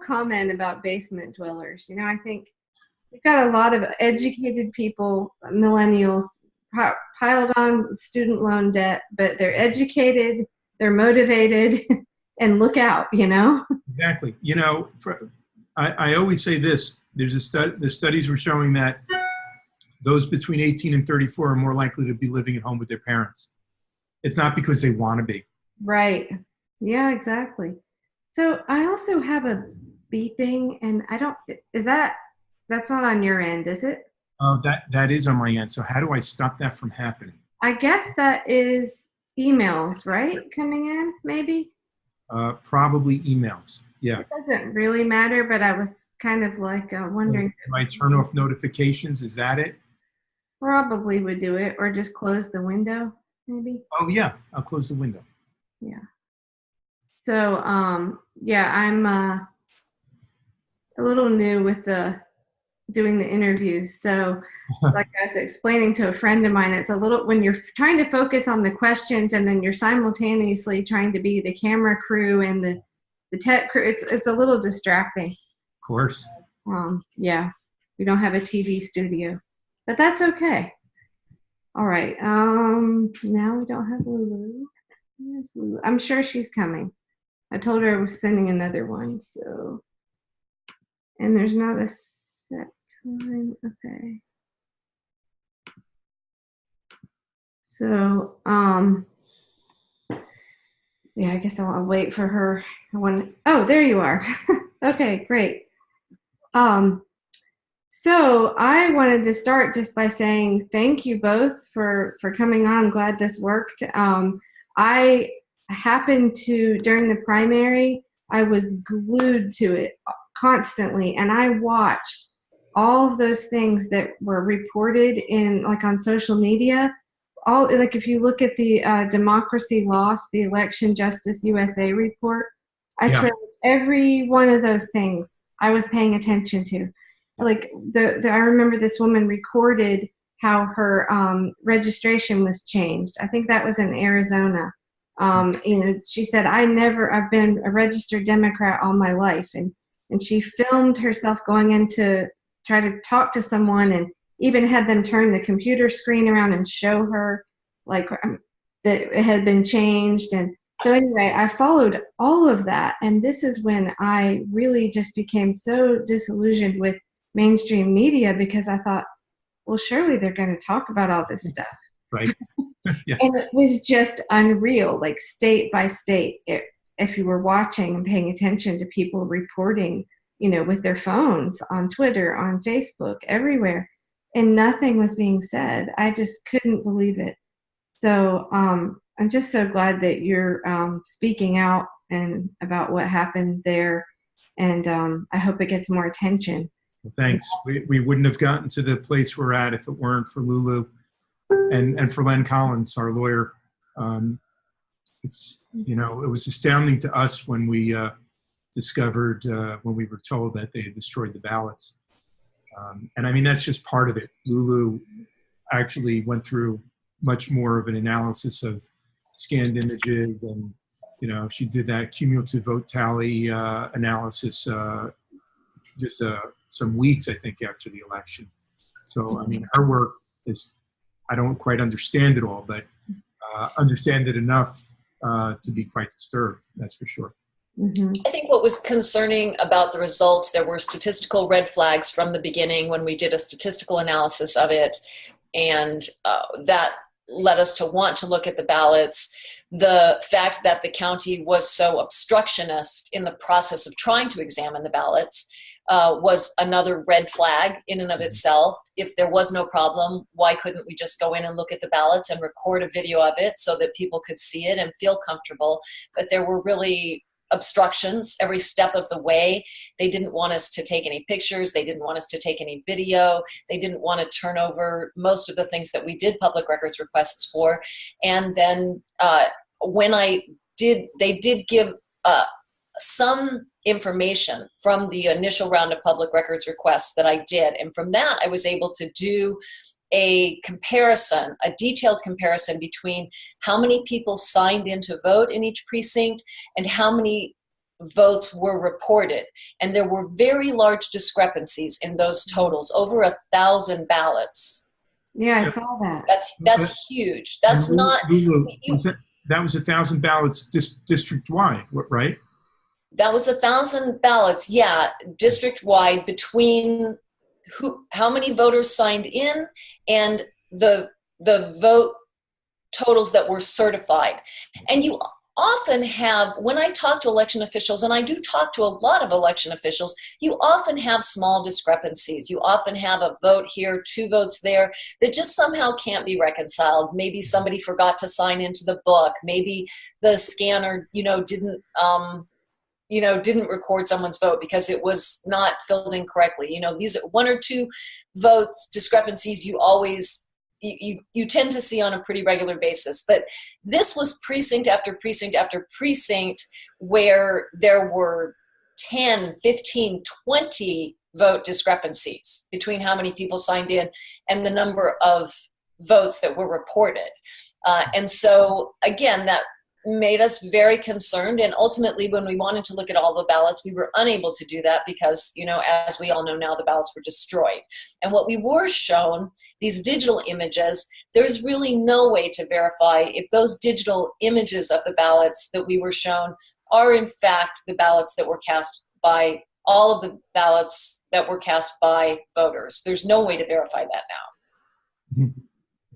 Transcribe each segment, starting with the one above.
comment about basement dwellers. I think we've got a lot of educated people, millennials, piled on student loan debt, but they're educated, they're motivated, and look out. Exactly. I always say this. The studies were showing that those between 18 and 34 are more likely to be living at home with their parents. It's not because they want to be. Right. Yeah, exactly. So I also have a beeping, and that's not on your end, is it? Oh, that is on my end. So how do I stop that from happening? I guess that is emails, right? Coming in, maybe? Probably emails. Yeah. It doesn't really matter, but I was kind of like wondering. Can I turn off notifications? Is that it? Probably would do it, or just close the window, maybe. Oh, yeah. I'll close the window. Yeah. So, yeah, I'm a little new with doing the interview. So, like I was explaining to a friend of mine, it's a little, when you're trying to focus on the questions and then you're simultaneously trying to be the camera crew and the tech crew, it's a little distracting. Of course. Yeah, we don't have a TV studio, but that's okay. All right. Now we don't have Lulu. Where's Lulu? I'm sure she's coming. I told her I was sending another one. So, and there's not a set time. Okay. So, yeah, I guess I'll wait for her. Oh, there you are. Okay, great. So I wanted to start just by saying thank you both for coming on. I'm glad this worked. I happened to, during the primary, I was glued to it constantly, and I watched all of those things that were reported on social media. Like if you look at the Democracy Lost, the Election Justice USA report, I swear every one of those things I was paying attention to. Like I remember this woman recorded how her registration was changed. I think that was in Arizona. She said, I've been a registered Democrat all my life. And she filmed herself going in to try to talk to someone, and even had them turn the computer screen around and show her that it had been changed. And so anyway, I followed all of that. And this is when I really just became so disillusioned with mainstream media, because I thought, well, surely they're going to talk about all this stuff. Right. Yeah. And it was just unreal, like state by state. If you were watching and paying attention to people reporting, with their phones on Twitter, on Facebook, everywhere, and nothing was being said. I just couldn't believe it. So I'm just so glad that you're speaking out and about what happened there. And I hope it gets more attention. Well, thanks. We wouldn't have gotten to the place we're at if it weren't for Lulu and for Len Collins, our lawyer. It was astounding to us when we discovered, when we were told that they had destroyed the ballots. And I mean, that's just part of it. Lulu actually went through much more of an analysis of scanned images, and she did that cumulative vote tally analysis just some weeks, I think, after the election. So I mean, her work is, I don't quite understand it all, but understand it enough to be quite disturbed, that's for sure. Mm-hmm. I think what was concerning about the results, there were statistical red flags from the beginning when we did a statistical analysis of it, and that led us to want to look at the ballots. The fact that the county was so obstructionist in the process of trying to examine the ballots was another red flag in and of itself. If there was no problem, why couldn't we just go in and look at the ballots and record a video of it so that people could see it and feel comfortable? But there were really obstructions every step of the way. They didn't want us to take any pictures. They didn't want us to take any video. They didn't want to turn over most of the things that we did public records requests for. And then when they did give some information from the initial round of public records requests that I did. And from that, I was able to do a comparison, a detailed comparison between how many people signed in to vote in each precinct and how many votes were reported, and there were very large discrepancies in those totals, over 1,000 ballots. Yeah, I saw that. That's huge. That's not. Lulu, that was 1,000 ballots district-wide, right? That was 1,000 ballots, yeah, district-wide, between how many voters signed in and the vote totals that were certified. And you often have, when I talk to election officials, and I do talk to a lot of election officials, you often have small discrepancies. You often have a vote here, 2 votes there, that just somehow can't be reconciled. Maybe somebody forgot to sign into the book. Maybe the scanner, didn't record someone's vote because it was not filled in correctly. These are 1 or 2 votes discrepancies you tend to see on a pretty regular basis. But this was precinct after precinct after precinct where there were 10, 15, 20 vote discrepancies between how many people signed in and the number of votes that were reported. And so, again, that made us very concerned. And ultimately, when we wanted to look at all the ballots, we were unable to do that because, as we all know now, the ballots were destroyed. And what we were shown, these digital images, there's really no way to verify if those digital images of the ballots that we were shown are in fact the ballots that were cast by all of the ballots that were cast by voters. There's no way to verify that now.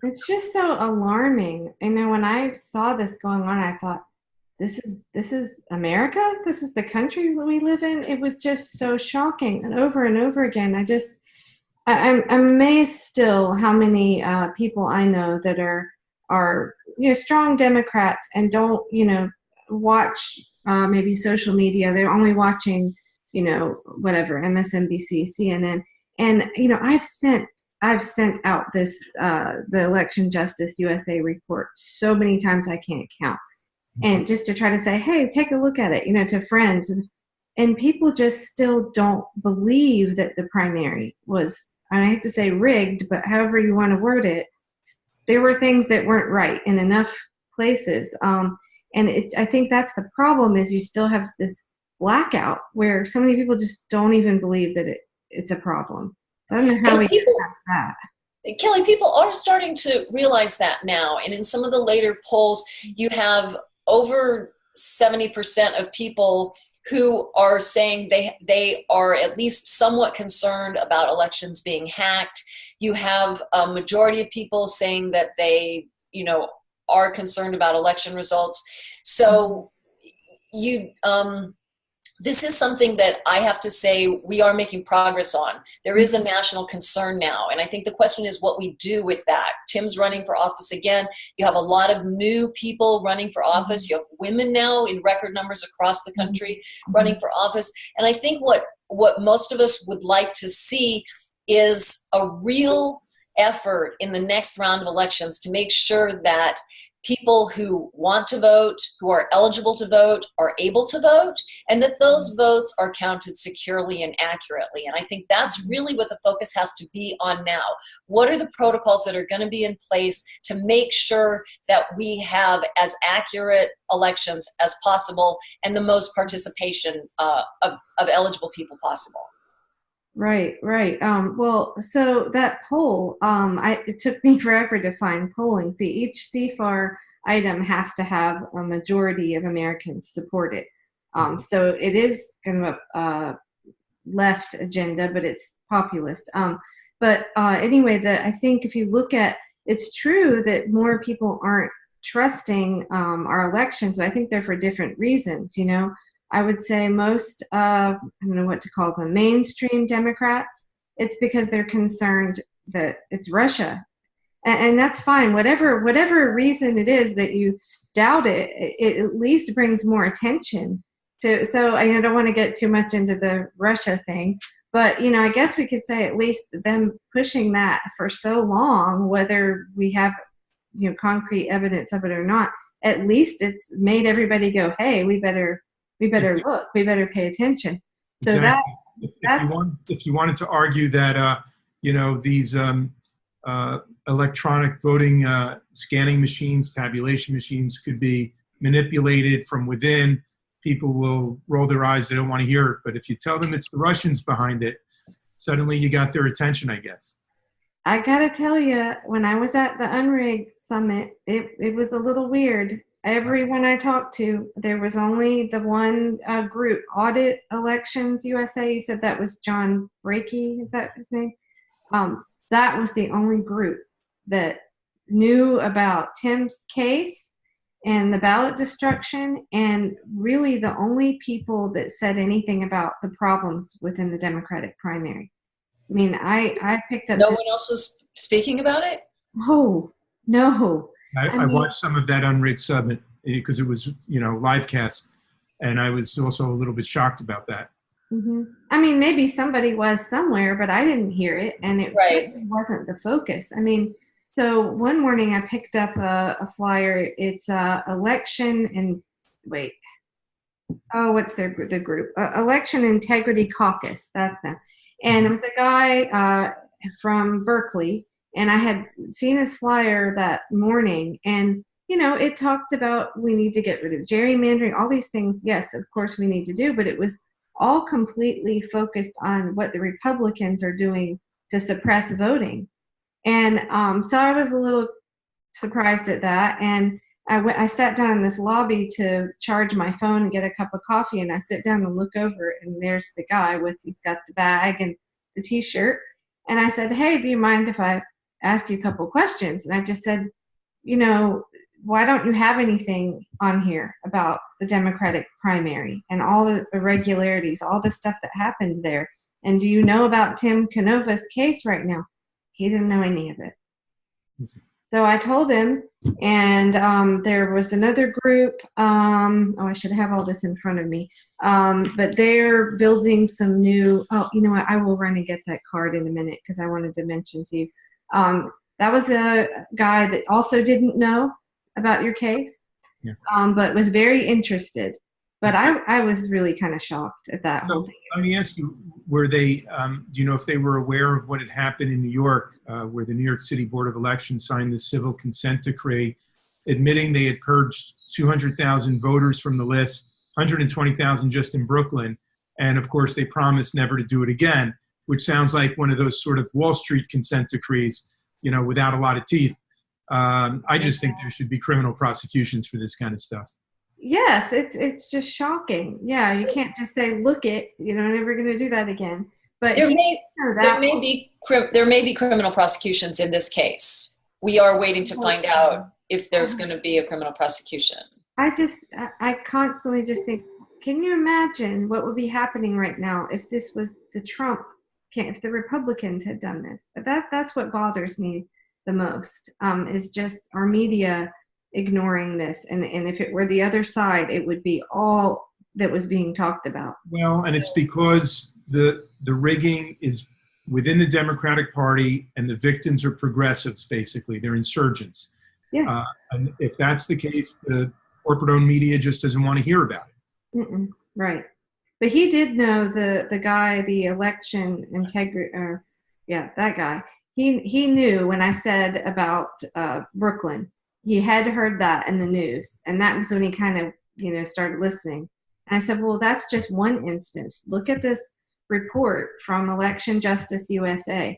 It's just so alarming. When I saw this going on, I thought, this is America? This is the country we live in? It was just so shocking. And over again, I'm amazed still how many people I know that are strong Democrats and don't, watch maybe social media. They're only watching, whatever, MSNBC, CNN. And, I've sent out this the Election Justice USA report so many times I can't count, and just to try to say, hey, take a look at it, to friends, and people just still don't believe that the primary was, I hate to say rigged, but however you want to word it, there were things that weren't right in enough places, and I think that's the problem, is you still have this blackout where so many people just don't even believe that it's a problem. I don't know how we get past that. Kelly, people are starting to realize that now. And in some of the later polls, you have over 70% of people who are saying they are at least somewhat concerned about elections being hacked. You have a majority of people saying that they, are concerned about election results. So this is something that I have to say we are making progress on. There is a national concern now, and I think the question is what we do with that. Tim's running for office again. You have a lot of new people running for office. You have women now in record numbers across the country running for office. And I think what most of us would like to see is a real effort in the next round of elections to make sure that people who want to vote, who are eligible to vote, are able to vote, and that those votes are counted securely and accurately. And I think that's really what the focus has to be on now. What are the protocols that are going to be in place to make sure that we have as accurate elections as possible and the most participation of eligible people possible? Right. Well, so that poll, it took me forever to find polling. See, each CFAR item has to have a majority of Americans support it. So it is kind of a left agenda, but it's populist. But anyway, I think if you look at, it's true that more people aren't trusting our elections, but I think they're for different reasons, I would say most, I don't know what to call them, mainstream Democrats, it's because they're concerned that it's Russia. And that's fine. Whatever reason it is that you doubt it, it at least brings more attention to. So I don't want to get too much into the Russia thing, but, I guess we could say at least them pushing that for so long, whether we have, concrete evidence of it or not, at least it's made everybody go, hey, we better look, we better pay attention. So exactly. If you wanted to argue that, these electronic voting scanning machines, tabulation machines could be manipulated from within people will roll their eyes. They don't want to hear it. But if you tell them it's the Russians behind it, suddenly you got their attention, I guess. I gotta tell you, when I was at the Unrig Summit, it was a little weird. Everyone I talked to, there was only the one group, Audit Elections USA. You said that was John Brakey, is that his name? That was the only group that knew about Tim's case and the ballot destruction, and really the only people that said anything about the problems within the Democratic primary. I mean, I picked up. No one else was speaking about it? Oh, no. I watched some of that Unrigged Summit because it was, live cast, and I was also a little bit shocked about that. Mm-hmm. I mean, maybe somebody was somewhere, but I didn't hear it, and it certainly wasn't the focus. I mean, so one morning I picked up a flyer. It's election and what's the group? Election Integrity Caucus. That's them. And it was a guy from Berkeley, and I had seen his flyer that morning, and it talked about we need to get rid of gerrymandering, all these things. Yes, of course we need to do, but it was all completely focused on what the Republicans are doing to suppress voting. And so I was a little surprised at that. And I sat down in this lobby to charge my phone and get a cup of coffee. And I sit down and look over, and there's the guy he's got the bag and the T-shirt. And I said, "Hey, do you mind if I ask you a couple questions?" And I just said, why don't you have anything on here about the Democratic primary and all the irregularities, all the stuff that happened there? And do you know about Tim Canova's case right now? He didn't know any of it. So I told him, and there was another group. I should have all this in front of me. But they're building some new, you know what? I will run and get that card in a minute because I wanted to mention to you. That was a guy that also didn't know about your case, but was very interested. But I was really kind of shocked at that whole thing. Let me ask you, were they, do you know if they were aware of what had happened in New York, where the New York City Board of Elections signed the civil consent decree admitting they had purged 200,000 voters from the list, 120,000 just in Brooklyn, and of course they promised never to do it again, which sounds like one of those sort of Wall Street consent decrees, without a lot of teeth. I just think there should be criminal prosecutions for this kind of stuff. Yes, it's just shocking. Yeah, you can't just say, "Look it, I'm never going to do that again." But there may be criminal prosecutions in this case. We are waiting to find out if there's going to be a criminal prosecution. I constantly just think, can you imagine what would be happening right now if this was if the Republicans had done this? That's what bothers me the most, is just our media ignoring this. And if it were the other side, it would be all that was being talked about. Well, and it's because the rigging is within the Democratic Party, and the victims are progressives, basically. They're insurgents. Yeah. And if that's the case, the corporate-owned media just doesn't want to hear about it. Mm-mm. Right. But he did know the guy, the election integrity, that guy. He knew when I said about Brooklyn. He had heard that in the news, and that was when he kind of, started listening. And I said, well, that's just one instance. Look at this report from Election Justice USA.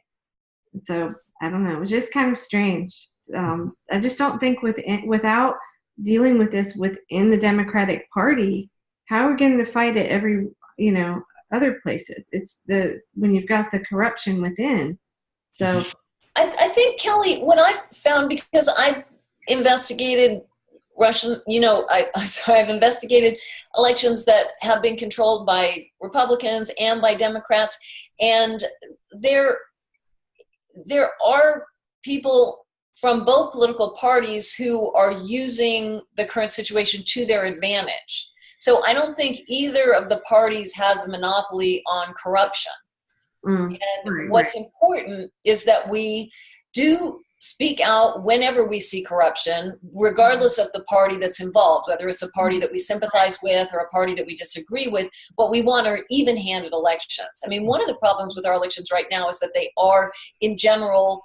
And so I don't know. It was just kind of strange. I just don't think without dealing with this within the Democratic Party, how are we going to fight it every, other places? It's when you've got the corruption within. So I think, Kelly, what I've found, because I've investigated Russian, I've investigated elections that have been controlled by Republicans and by Democrats, and there are people from both political parties who are using the current situation to their advantage. So I don't think either of the parties has a monopoly on corruption. And what's important is that we do speak out whenever we see corruption, regardless of the party that's involved, whether it's a party that we sympathize with or a party that we disagree with. What we want are even-handed elections. I mean, one of the problems with our elections right now is that they are, in general,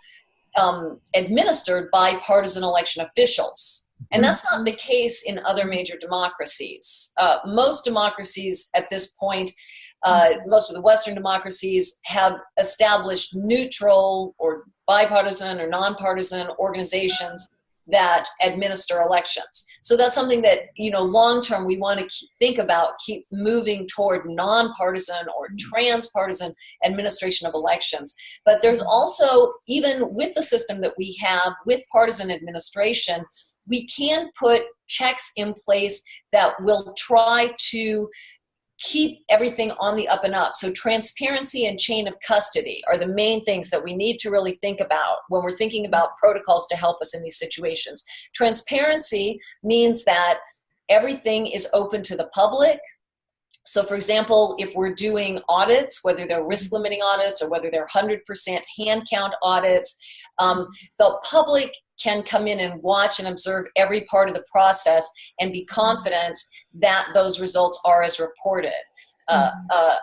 administered by partisan election officials. And that's not the case in other major democracies. Most democracies at this point, most of the Western democracies have established neutral or bipartisan or nonpartisan organizations that administer elections. So that's something that, long term we want to think about, keep moving toward nonpartisan or transpartisan administration of elections. But there's also, even with the system that we have with partisan administration, we can put checks in place that will try to keep everything on the up and up. So transparency and chain of custody are the main things that we need to really think about when we're thinking about protocols to help us in these situations. Transparency means that everything is open to the public. So for example, if we're doing audits, whether they're risk limiting audits or whether they're 100% hand count audits, the public can come in and watch and observe every part of the process and be confident that those results are as reported. I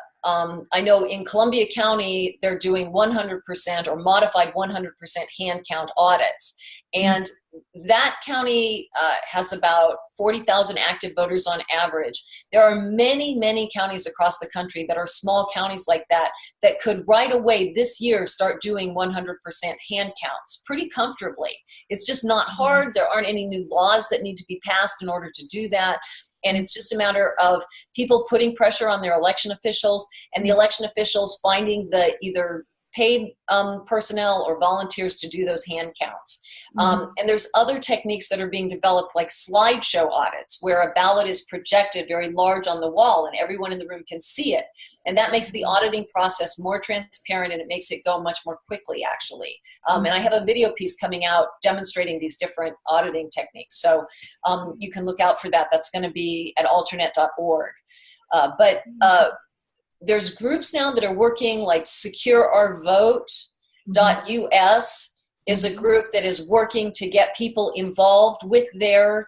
know in Columbia County, they're doing 100% or modified 100% hand count audits. And that county has about 40,000 active voters on average. There are many, many counties across the country that are small counties like that that could right away this year start doing 100% hand counts pretty comfortably. It's just not hard. There aren't any new laws that need to be passed in order to do that. And it's just a matter of people putting pressure on their election officials and the election officials finding the either paid personnel or volunteers to do those hand counts. And there's other techniques that are being developed, like slideshow audits, where a ballot is projected very large on the wall and everyone in the room can see it. And that makes the auditing process more transparent, and it makes it go much more quickly, actually. And I have a video piece coming out demonstrating these different auditing techniques. So you can look out for that. That's going to be at alternate.org. There's groups now that are working, like secureourvote.us is a group that is working to get people involved with their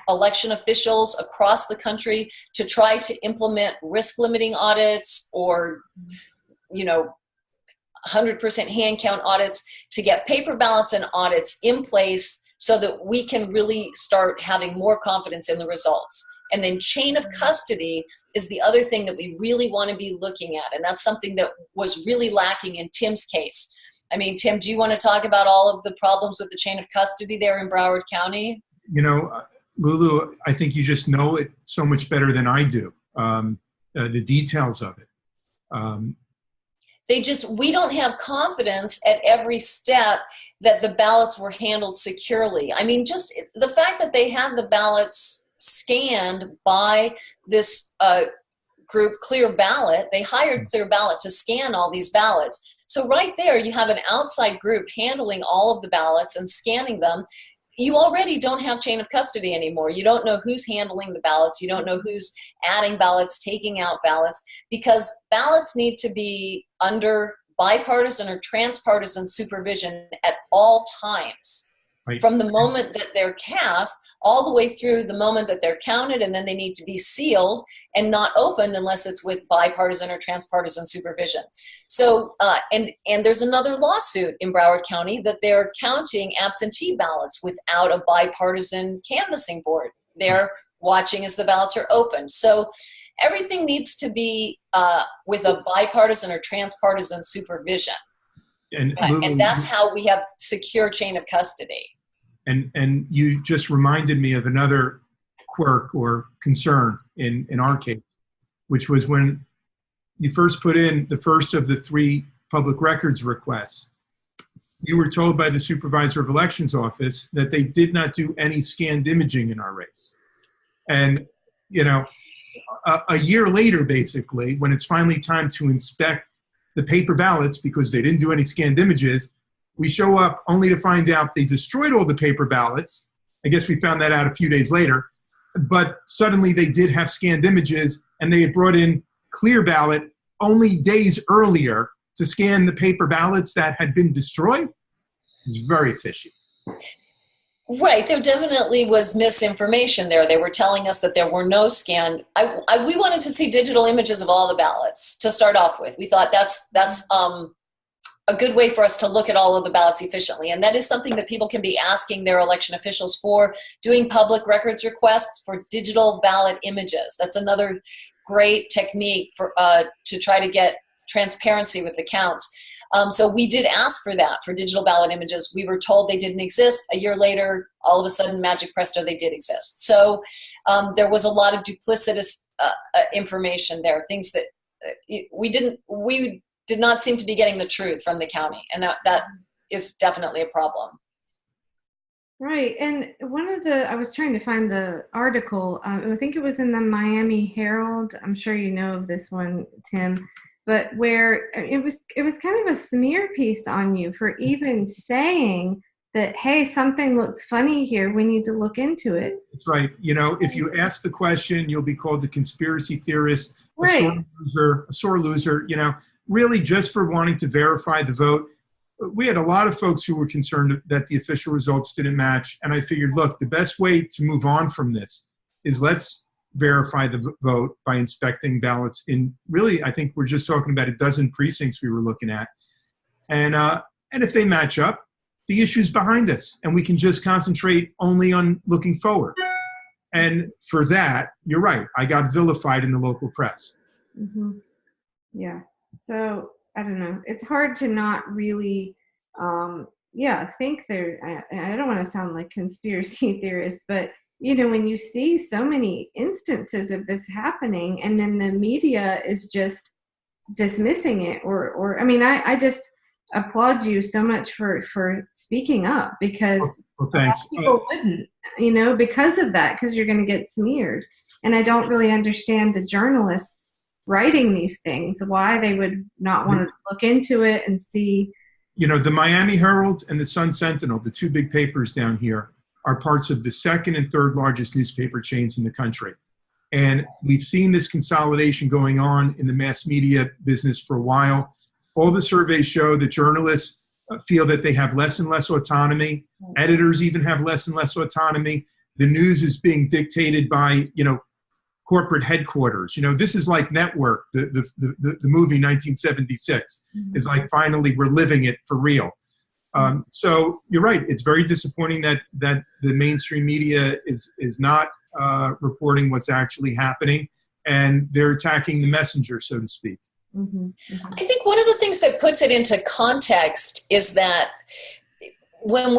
election officials across the country to try to implement risk limiting audits or, 100% hand count audits, to get paper ballots and audits in place so that we can really start having more confidence in the results. And then chain of custody is the other thing that we really want to be looking at. And that's something that was really lacking in Tim's case. I mean, Tim, do you want to talk about all of the problems with the chain of custody there in Broward County? Lulu, I think you just know it so much better than I do, the details of it. We don't have confidence at every step that the ballots were handled securely. I mean, just the fact that they had the ballots scanned by this group, Clear Ballot. They hired Clear Ballot to scan all these ballots. So right there, you have an outside group handling all of the ballots and scanning them. You already don't have chain of custody anymore. You don't know who's handling the ballots. You don't know who's adding ballots, taking out ballots, because ballots need to be under bipartisan or transpartisan supervision at all times. Right. From the moment that they're cast all the way through the moment that they're counted, and then they need to be sealed and not opened unless it's with bipartisan or transpartisan supervision. So, and there's another lawsuit in Broward County that they're counting absentee ballots without a bipartisan canvassing board. They're watching as the ballots are opened. So everything needs to be with a bipartisan or transpartisan supervision. And that's how we have secure chain of custody. And you just reminded me of another quirk or concern in our case, which was when you first put in the first of the 3 public records requests, you were told by the supervisor of elections office that they did not do any scanned imaging in our race. And, a year later, basically, when it's finally time to inspect the paper ballots, because they didn't do any scanned images, we show up only to find out they destroyed all the paper ballots. I guess we found that out a few days later. But suddenly they did have scanned images, and they had brought in Clear Ballot only days earlier to scan the paper ballots that had been destroyed. It's very fishy. Right. There definitely was misinformation there. They were telling us that there were no scanned. We wanted to see digital images of all the ballots to start off with. We thought that's a good way for us to look at all of the ballots efficiently. And that is something that people can be asking their election officials for, doing public records requests for digital ballot images. That's another great technique for to try to get transparency with the counts. So we did ask for that, for digital ballot images. We were told they didn't exist. A year later, all of a sudden, magic presto, they did exist. So there was a lot of duplicitous information there, things that we did not seem to be getting the truth from the county, and that is definitely a problem. Right, and I was trying to find the article. I think it was in the Miami Herald. I'm sure you know of this one, Tim, but where it was kind of a smear piece on you for even saying that, hey, something looks funny here. We need to look into it. That's right. If you ask the question, you'll be called the conspiracy theorist, right. a sore loser, really just for wanting to verify the vote. We had a lot of folks who were concerned that the official results didn't match. And I figured, look, the best way to move on from this is let's verify the vote by inspecting ballots in really, I think we're just talking about a dozen precincts we were looking at. And if they match up, the issue's behind us, and we can just concentrate only on looking forward. And for that, you're right, I got vilified in the local press. Mm-hmm. Yeah. So I don't know. It's hard to not really, think I don't want to sound like conspiracy theorist, but when you see so many instances of this happening, and then the media is just dismissing it, I just applaud you so much for speaking up, because thanks. People wouldn't, because of that, because you're going to get smeared. And I don't really understand the journalists writing these things, why they would not want to look into it and see. The Miami Herald and the Sun Sentinel, the two big papers down here, are parts of the second and third largest newspaper chains in the country. And we've seen this consolidation going on in the mass media business for a while. All the surveys show that journalists feel that they have less and less autonomy. Editors even have less and less autonomy. The news is being dictated by, corporate headquarters. This is like Network, the movie 1976. Is like, finally we're living it for real. So you're right. It's very disappointing that the mainstream media is not reporting what's actually happening, and they're attacking the messenger, so to speak. Mm-hmm. Mm-hmm. I think one of the things that puts it into context is that what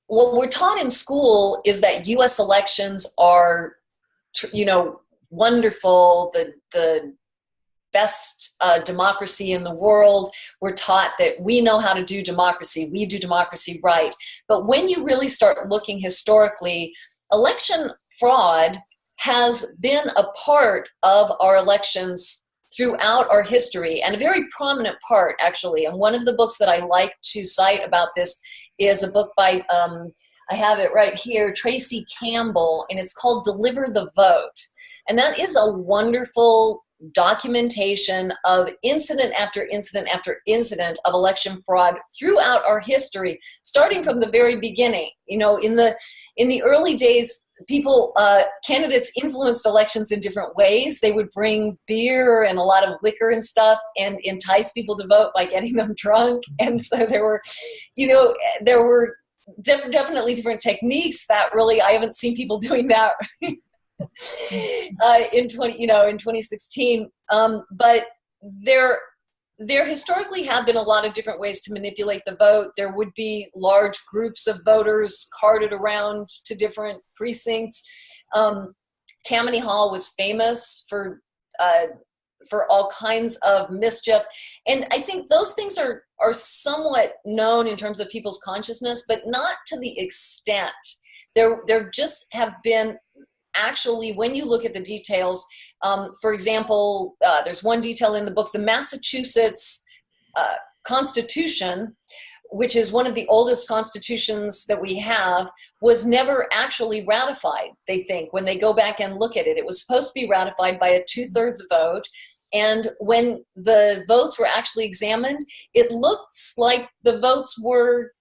we're taught in school is that U.S. elections are, wonderful, the best democracy in the world. We're taught that we know how to do democracy. We do democracy right. But when you really start looking historically, election fraud has been a part of our elections throughout our history, and a very prominent part, actually. And one of the books that I like to cite about this is a book by, I have it right here, Tracy Campbell, and it's called Deliver the Vote. And that is a wonderful documentation of incident after incident after incident of election fraud throughout our history, starting from the very beginning. In the early days, candidates influenced elections in different ways. They would bring beer and a lot of liquor and stuff and entice people to vote by getting them drunk. And so there were definitely different techniques that really, I haven't seen people doing that in 2016. But there historically have been a lot of different ways to manipulate the vote. There would be large groups of voters carted around to different precincts. Tammany Hall was famous for all kinds of mischief. And I think those things are somewhat known in terms of people's consciousness, but not to the extent. There just have been, actually, when you look at the details, for example, there's one detail in the book, the Massachusetts Constitution, which is one of the oldest constitutions that we have, was never actually ratified, they think, when they go back and look at it. It was supposed to be ratified by a 2/3 vote. And when the votes were actually examined, it looks like the votes were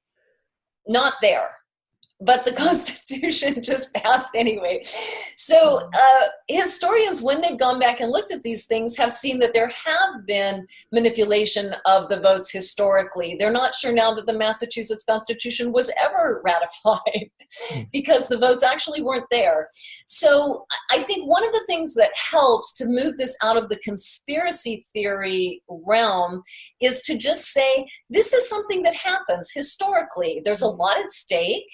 not there. but the Constitution just passed anyway. So historians, when they've gone back and looked at these things, have seen that there have been manipulation of the votes historically. They're not sure now that the Massachusetts Constitution was ever ratified because the votes actually weren't there. So I think one of the things that helps to move this out of the conspiracy theory realm is to just say, this is something that happens historically. There's a lot at stake.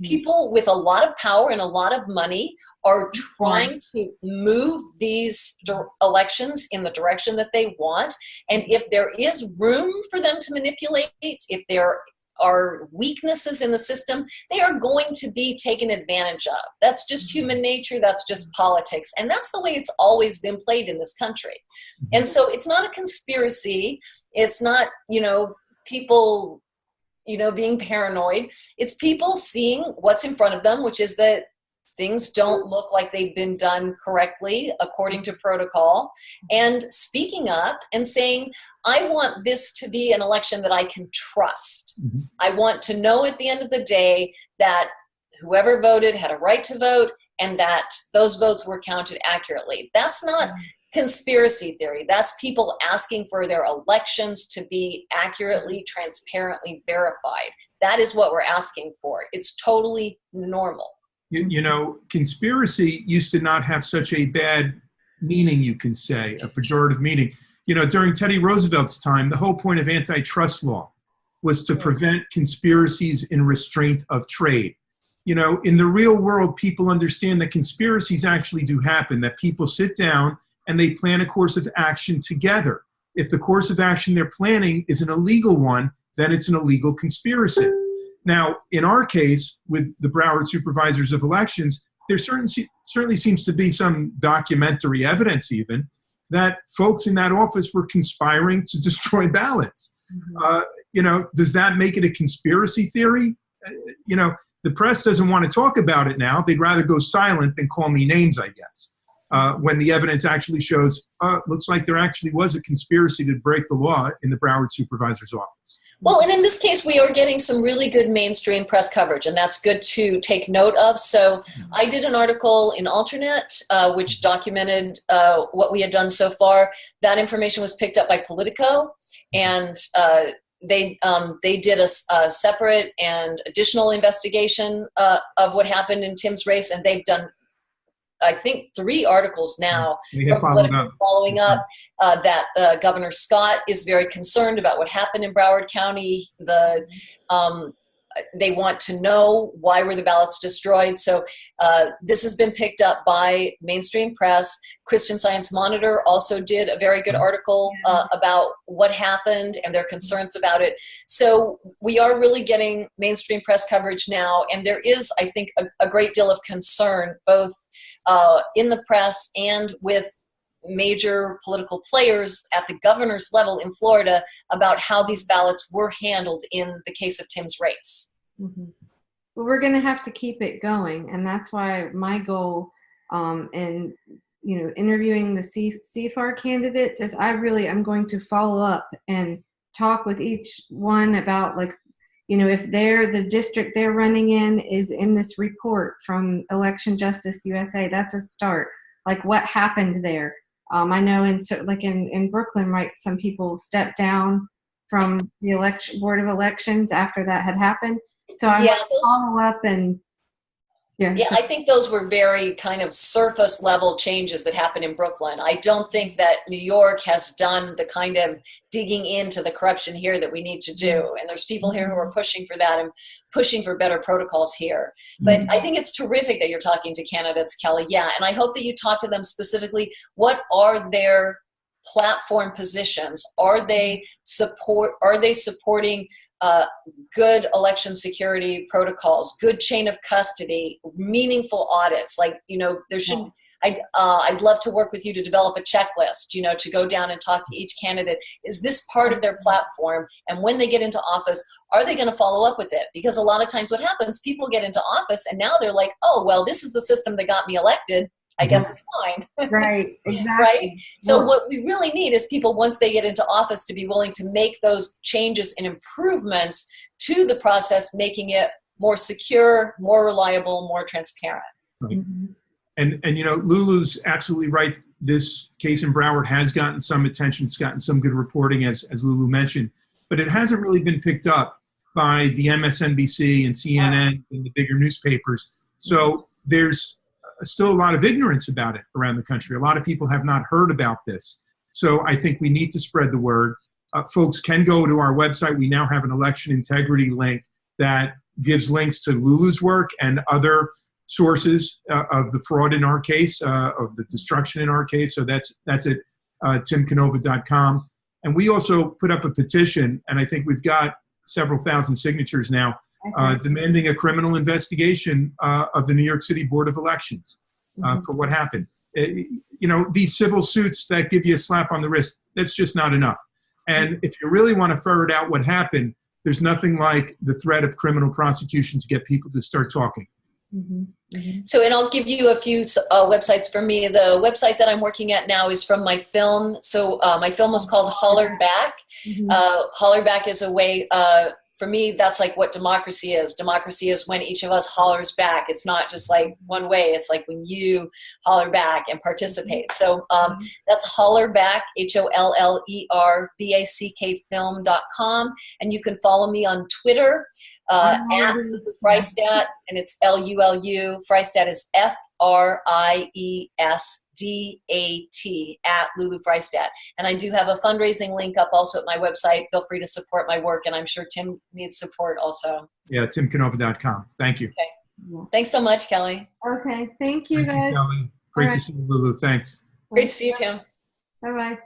People with a lot of power and a lot of money are trying to move these elections in the direction that they want. And if there is room for them to manipulate, if there are weaknesses in the system, they are going to be taken advantage of. That's just human nature. That's just politics. And that's the way it's always been played in this country. And so it's not a conspiracy. It's not, people being paranoid. It's people seeing what's in front of them, which is that things don't look like they've been done correctly according to protocol, and speaking up and saying, I want this to be an election that I can trust. I want to know at the end of the day that whoever voted had a right to vote and that those votes were counted accurately. That's not conspiracy theory. That's people asking for their elections to be accurately, transparently verified. That is what we're asking for. It's totally normal. Conspiracy used to not have such a bad meaning, you can say, a pejorative meaning. During Teddy Roosevelt's time, the whole point of antitrust law was to prevent conspiracies in restraint of trade. In the real world, people understand that conspiracies actually do happen, that people sit down and they plan a course of action together. If the course of action they're planning is an illegal one, then it's an illegal conspiracy. Now, in our case, with the Broward Supervisors of Elections, there certainly seems to be some documentary evidence even that folks in that office were conspiring to destroy ballots. Does that make it a conspiracy theory? The press doesn't want to talk about it now. They'd rather go silent than call me names, I guess. When the evidence actually shows, looks like there actually was a conspiracy to break the law in the Broward Supervisor's office. Well, and in this case, we are getting some really good mainstream press coverage, and that's good to take note of. So I did an article in Alternate, which documented what we had done so far. That information was picked up by Politico, and they did a separate and additional investigation of what happened in Tim's race, and they've done, I think, 3 articles now from Politico following up that Governor Scott is very concerned about what happened in Broward County. They want to know why were the ballots destroyed. So this has been picked up by mainstream press. Christian Science Monitor also did a very good article about what happened and their concerns about it. So we are really getting mainstream press coverage now. And there is, I think, a great deal of concern both in the press and with major political players at the governor's level in Florida about how these ballots were handled in the case of Tim's race. Well, we're going to have to keep it going, and that's why my goal in interviewing the CFAR candidates is I'm going to follow up and talk with each one about if the district they're running in is in this report from Election Justice USA, that's a start. What happened there? I know in Brooklyn, right, some people stepped down from the Board of Elections after that had happened. So I want to follow up and I think those were very kind of surface level changes that happened in Brooklyn. I don't think that New York has done the kind of digging into the corruption here that we need to do. And there's people here who are pushing for that and pushing for better protocols here. But I think it's terrific that you're talking to candidates, Kelly. Yeah. And I hope that you talk to them specifically. What are their platform positions? Are they supporting good election security protocols, good chain of custody, meaningful audits? There should. I'd love to work with you to develop a checklist, to go down and talk to each candidate. Is this part of their platform? And when they get into office, are they going to follow up with it? Because a lot of times what happens, people get into office and now they're like, oh, well, this is the system that got me elected. I guess it's fine. Right, exactly. Right? So what we really need is people, once they get into office, to be willing to make those changes and improvements to the process, making it more secure, more reliable, more transparent. Right. And you know, Lulu's absolutely right. This case in Broward has gotten some attention. It's gotten some good reporting, as Lulu mentioned, but it hasn't really been picked up by the MSNBC and CNN and the bigger newspapers. So there's still a lot of ignorance about it around the country. A lot of people have not heard about this. So I think we need to spread the word. Folks can go to our website. We now have an election integrity link that gives links to Lulu's work and other sources of the fraud in our case, of the destruction in our case. So that's at timcanova.com. And we also put up a petition, and I think we've got several thousand signatures now, demanding a criminal investigation of the New York City Board of Elections for what happened. You know, these civil suits that give you a slap on the wrist, that's just not enough. And if you really want to ferret out what happened, there's nothing like the threat of criminal prosecution to get people to start talking. So, and I'll give you a few websites for me. The website that I'm working at now is from my film. So my film was called Hollered Back. Hollered Back is a way, for me, that's like what democracy is. Democracy is when each of us hollers back. It's not just like one way. It's like when you holler back and participate. So that's Holler Back, HOLLERBACK film.com. And you can follow me on Twitter at Lulu Freistat, and it's LULU. Freistat is FRIESDAT at Lulu Freistat. And I do have a fundraising link up also at my website. Feel free to support my work, and I'm sure Tim needs support also. Yeah, timcanova.com. Thank you. Okay. Thanks so much, Kelly. Okay, thank you, guys. Kelly. Great to see you, Lulu. Thanks. Great to see you, Tim. Bye-bye.